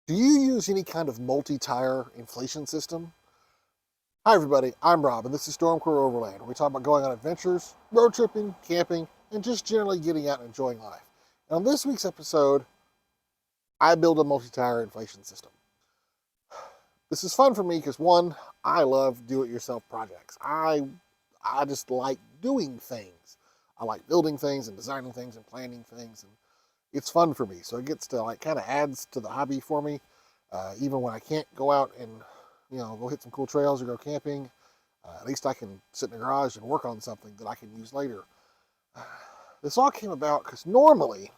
Do you use any kind of multi-tire inflation system? Hi everybody, I'm Rob and this is Stormcrow Overland, where we talk about going on adventures, road tripping, camping, and just generally getting out and enjoying life. And on this week's episode, I build a multi-tire inflation system. This is fun for me because one, I love do-it-yourself projects. I just like doing things. I like building things and designing things and planning things, and it's fun for me. So it gets to kind of adds to the hobby for me. Even when I can't go out and go hit some cool trails or go camping, at least I can sit in the garage and work on something that I can use later. Uh, this all came about because normally,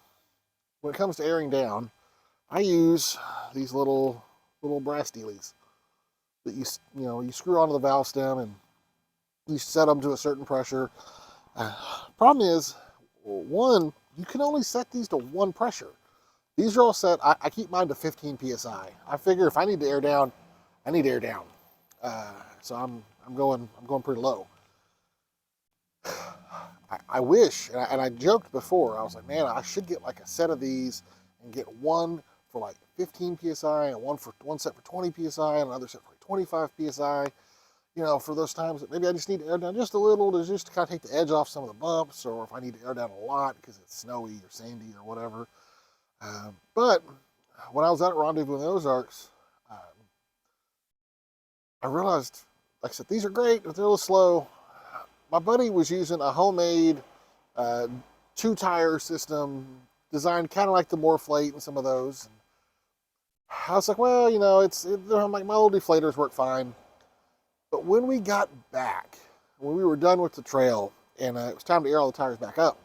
when it comes to airing down, I use these little brass dealies that you screw onto the valve stem and you set them to a certain pressure. Problem is, one, you can only set these to one pressure. These are all set. I keep mine to 15 psi. I figure if I need to air down, I need to air down. So I'm going pretty low. I wish, and I joked before. I was like, man, I should get like a set of these and get one for like 15 psi and one set for 20 psi and another set for 25 psi. For those times that maybe I just need to air down just a little to just kind of take the edge off some of the bumps, or if I need to air down a lot because it's snowy or sandy or whatever. But when I was out at Rendezvous in the Ozarks, I realized, like I said, these are great, but they're a little slow. My buddy was using a homemade uh, two-tire system designed kind of like the Morphlate and some of those. And I was like, well, I'm like, my old deflators work fine. But when we got back, when we were done with the trail and it was time to air all the tires back up,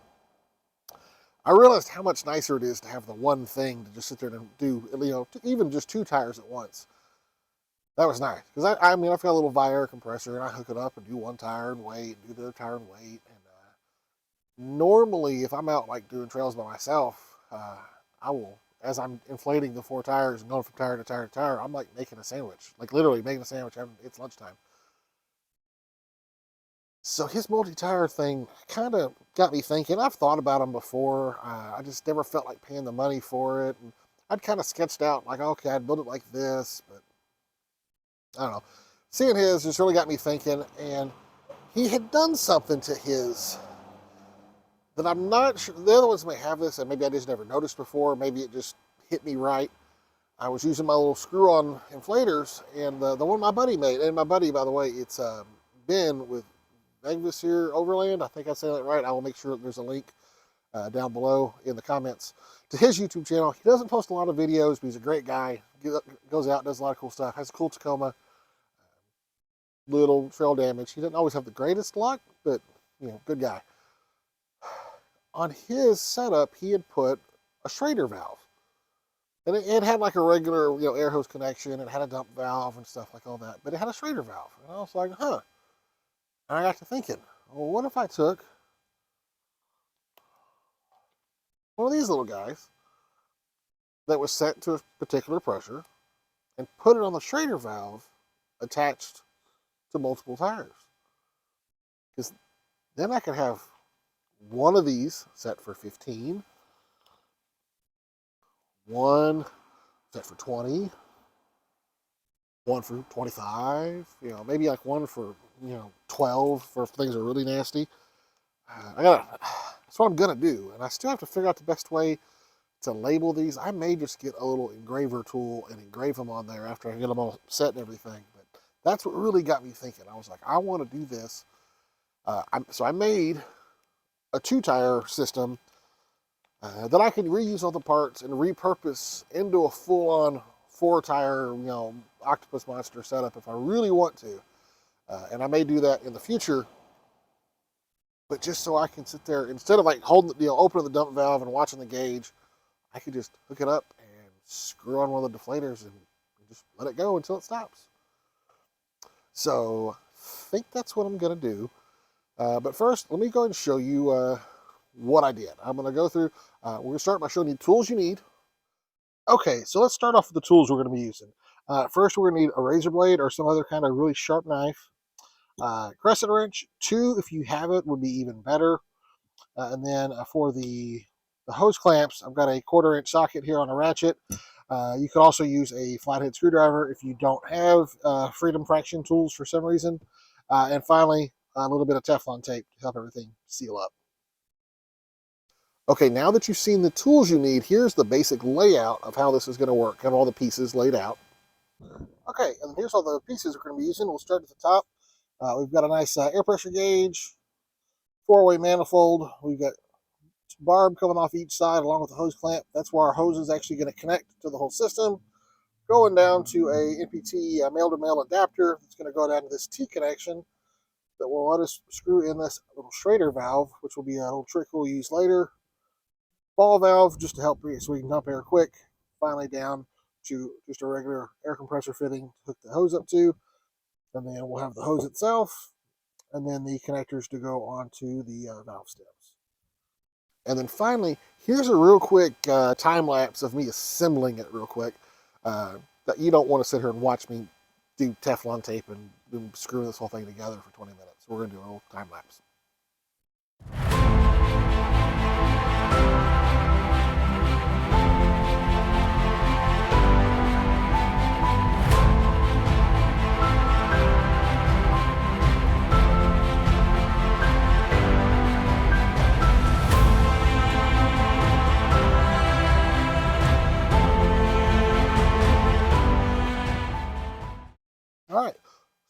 I realized how much nicer it is to have the one thing to just sit there and do, even just two tires at once. That was nice because I mean, I've got a little Vegvisir compressor and I hook it up and do one tire and wait and do the other tire and wait. And normally, if I'm out like doing trails by myself, I will, as I'm inflating the four tires and going from tire to tire to tire, I'm like making a sandwich, like literally making a sandwich. It's lunchtime. So his multi-tire thing kind of got me thinking. I've thought about them before. I just never felt like paying the money for it. And I'd kind of sketched out like, okay, I'd build it like this, but I don't know. Seeing his just really got me thinking, and he had done something to his that I'm not sure. The other ones may have this, and maybe I just never noticed before. Maybe it just hit me right. I was using my little screw-on inflators, and the one my buddy made, and my buddy, by the way, it's Ben with Vegvisir Overland. I think I said that right. I will make sure that there's a link down below in the comments to his YouTube channel. He doesn't post a lot of videos, but he's a great guy. Goes out, does a lot of cool stuff. Has a cool Tacoma. Little trail damage. He doesn't always have the greatest luck, but good guy. On his setup, he had put a Schrader valve, and it had like a regular air hose connection. It had a dump valve and stuff like all that, but it had a Schrader valve. And I was like, huh. And I got to thinking, well, what if I took one of these little guys that was set to a particular pressure and put it on the Schrader valve attached to multiple tires? Because then I could have one of these set for 15, one set for 20, one for 25, maybe like one for 12 for if things are really nasty. That's what I'm gonna do, and I still have to figure out the best way to label these. I may just get a little engraver tool and engrave them on there after I get them all set and everything. But that's what really got me thinking. I was like, I want to do this. So I made a two-tire system that I can reuse all the parts and repurpose into a full-on four-tire, octopus monster setup if I really want to. And I may do that in the future, but just so I can sit there instead of like holding, opening the dump valve and watching the gauge, I could just hook it up and screw on one of the deflators and just let it go until it stops. So I think that's what I'm gonna do. But first, let me go ahead and show you what I did. I'm gonna go through. We're gonna start by showing you the tools you need. Okay, so let's start off with the tools we're gonna be using. First, we're gonna need a razor blade or some other kind of really sharp knife. Crescent wrench, 2 if you have it would be even better. And then for the hose clamps, I've got a 1/4 inch socket here on a ratchet. You can also use a flathead screwdriver if you don't have freedom fraction tools for some reason. And finally, a little bit of Teflon tape to help everything seal up. Okay, now that you've seen the tools you need, here's the basic layout of how this is going to work. Have all the pieces laid out. Okay, and here's all the pieces we're going to be using. We'll start at the top. We've got a nice air pressure gauge, four-way manifold. We've got barb coming off each side along with the hose clamp. That's where our hose is actually going to connect to the whole system. Going down to a NPT male-to-male adapter that's going to go down to this T connection that will let us screw in this little Schrader valve, which will be a little trick we'll use later. Ball valve just to help so we can dump air quick. Finally down to just a regular air compressor fitting to hook the hose up to. And then we'll have the hose itself, and then the connectors to go onto the valve stems. And then finally, here's a real quick time lapse of me assembling it real quick. That you don't want to sit here and watch me do Teflon tape and screw this whole thing together for 20 minutes. We're going to do a little time lapse. All right,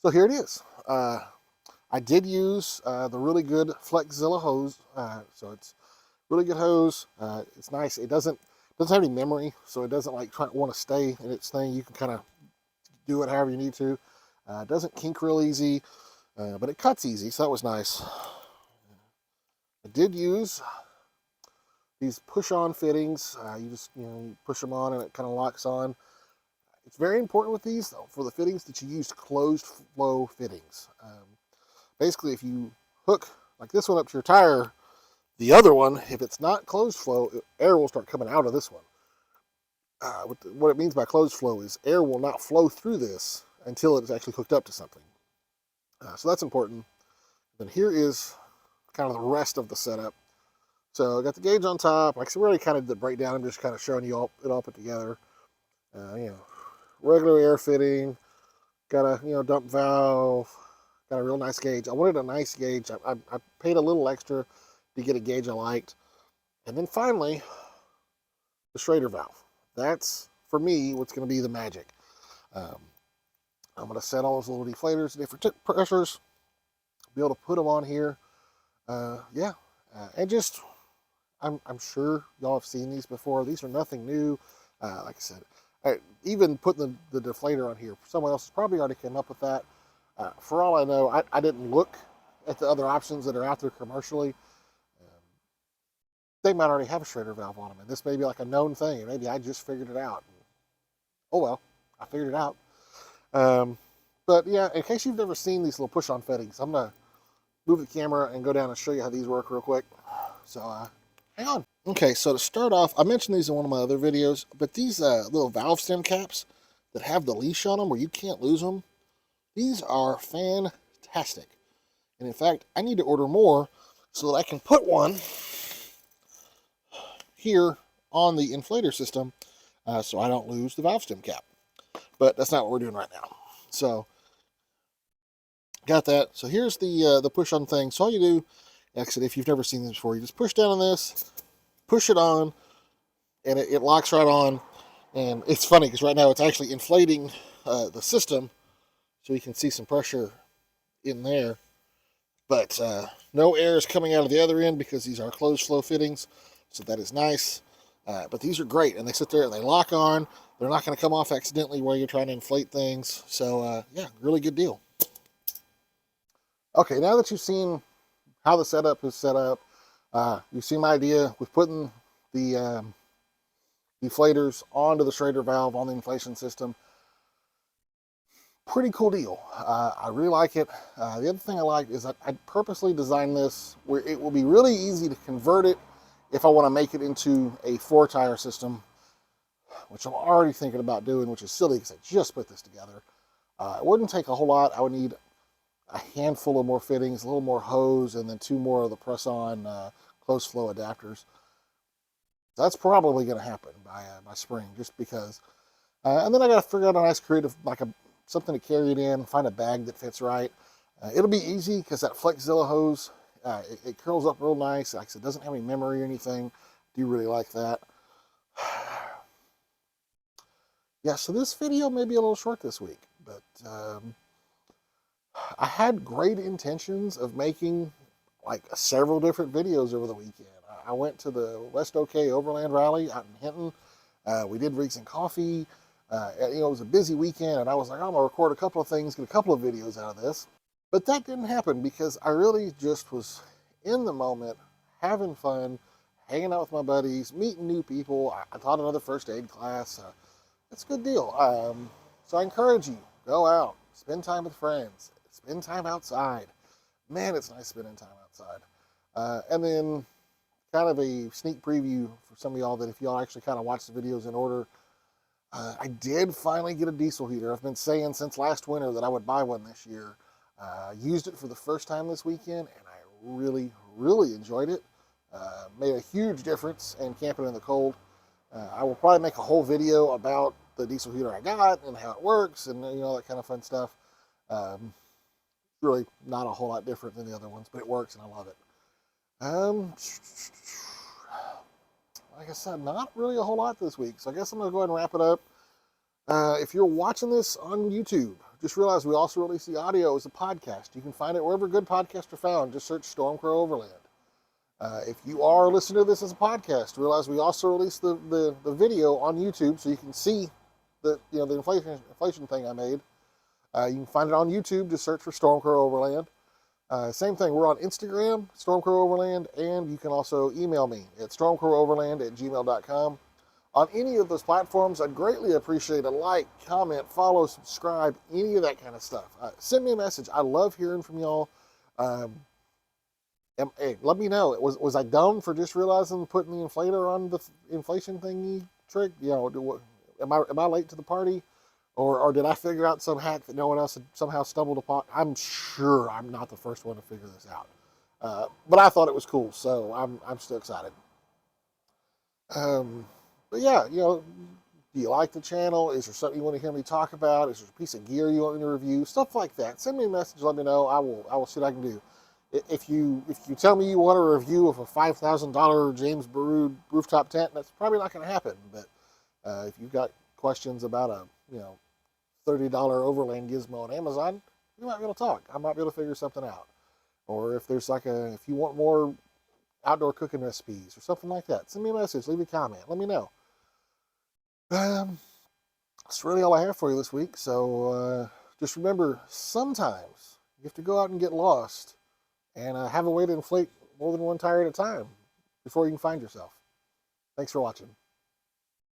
so here it is. I did use the really good Flexzilla hose, so it's really good hose. It's nice. It doesn't have any memory, so it doesn't like want to stay in its thing. You can kind of do it however you need to. It doesn't kink real easy, but it cuts easy, so that was nice. I did use these push-on fittings. You just you push them on and it kind of locks on. It's very important with these, though, for the fittings that you use closed flow fittings. Basically, if you hook like this one up to your tire, the other one, if it's not closed flow, air will start coming out of this one. What it means by closed flow is air will not flow through this until it's actually hooked up to something. So that's important. Then here is kind of the rest of the setup. So I got the gauge on top. Like I said, we already kind of did the breakdown. I'm just kind of showing you it all put together. Regular air fitting, got a dump valve, got a real nice gauge. I wanted a nice gauge. I paid a little extra to get a gauge I liked. And then finally, the Schrader valve. That's, for me, what's going to be the magic. I'm going to set all those little deflators, different pressures, be able to put them on here. And just, I'm sure y'all have seen these before. These are nothing new. Like I said, even putting the deflator on here, someone else has probably already came up with that. For all I know, I didn't look at the other options that are out there commercially. They might already have a Schrader valve on them, and this may be like a known thing, and maybe I just figured it out. Oh well, I figured it out. But yeah, in case you've never seen these little push-on fittings, I'm going to move the camera and go down and show you how these work real quick. So hang on. Okay, so to start off, I mentioned these in one of my other videos, but these little valve stem caps that have the leash on them where you can't lose them, these are fantastic. And in fact, I need to order more so that I can put one here on the inflator system so I don't lose the valve stem cap. But that's not what we're doing right now. So, got that. So here's the push-on thing. So all you do, like I said, if you've never seen this before, you just push down on this, push it on, and it locks right on. And it's funny because right now it's actually inflating the system, so you can see some pressure in there. But no air is coming out of the other end because these are closed flow fittings, so that is nice. But these are great, and they sit there and they lock on. They're not going to come off accidentally while you're trying to inflate things. So yeah, really good deal. Okay, now that you've seen how the setup is set up, you've seen my idea with putting the deflators onto the Schrader valve on the inflation system. Pretty cool deal. I really like it. The other thing I like is that I purposely designed this where it will be really easy to convert it if I want to make it into a 4-tire system, which I'm already thinking about doing, which is silly because I just put this together. It wouldn't take a whole lot. I would need a handful of more fittings, a little more hose, and then 2 more of the press-on close flow adapters. That's probably going to happen by spring, just because And then I got to figure out a nice creative, something to carry it in, find a bag that fits right. It'll be easy because that Flexzilla hose, it curls up real nice. Like I said, it doesn't have any memory or anything. Do really like that. Yeah, so this video may be a little short this week, but I had great intentions of making like several different videos over the weekend. I went to the West OK Overland Rally out in Hinton. We did Rigs and Coffee. It was a busy weekend, and I was like, I'm gonna record a couple of things, get a couple of videos out of this. But that didn't happen because I really just was in the moment, having fun, hanging out with my buddies, meeting new people. I taught another first aid class. It's a good deal. So I encourage you, go out, spend time with friends, spend time outside. Man, it's nice spending time outside. And then kind of a sneak preview for some of y'all that if y'all actually kind of watch the videos in order, I did finally get a diesel heater. I've been saying since last winter that I would buy one this year. Used it for the first time this weekend, and I really, really enjoyed it. Made a huge difference in camping in the cold. I will probably make a whole video about the diesel heater I got and how it works and that kind of fun stuff. Really not a whole lot different than the other ones, but it works and I love it. Like I said, not really a whole lot this week, so I guess I'm going to go ahead and wrap it up. If you're watching this on YouTube, just realize we also release the audio as a podcast. You can find it wherever good podcasts are found. Just search Stormcrow Overland. If you are listening to this as a podcast, realize we also release the video on YouTube, so you can see the inflation thing I made. You can find it on YouTube. Just search for Stormcrow Overland. Same thing. We're on Instagram, Stormcrow Overland, and you can also email me at stormcrowoverland@gmail.com. On any of those platforms, I'd greatly appreciate a like, comment, follow, subscribe, any of that kind of stuff. Send me a message. I love hearing from y'all. Hey, let me know. Was I dumb for just realizing putting the inflator on the inflation thingy trick? Am I late to the party? Or did I figure out some hack that no one else had somehow stumbled upon? I'm sure I'm not the first one to figure this out. But I thought it was cool, so I'm still excited. But yeah, do you like the channel? Is there something you want to hear me talk about? Is there a piece of gear you want me to review? Stuff like that. Send me a message. Let me know. I will see what I can do. If you tell me you want a review of a $5,000 James Baroud rooftop tent, that's probably not going to happen. But if you've got questions about a $30 Overland gizmo on Amazon, we might be able to talk. I might be able to figure something out. Or if there's if you want more outdoor cooking recipes or something like that, send me a message, leave a comment, let me know. That's really all I have for you this week. So just remember, sometimes you have to go out and get lost and have a way to inflate more than one tire at a time before you can find yourself. Thanks for watching.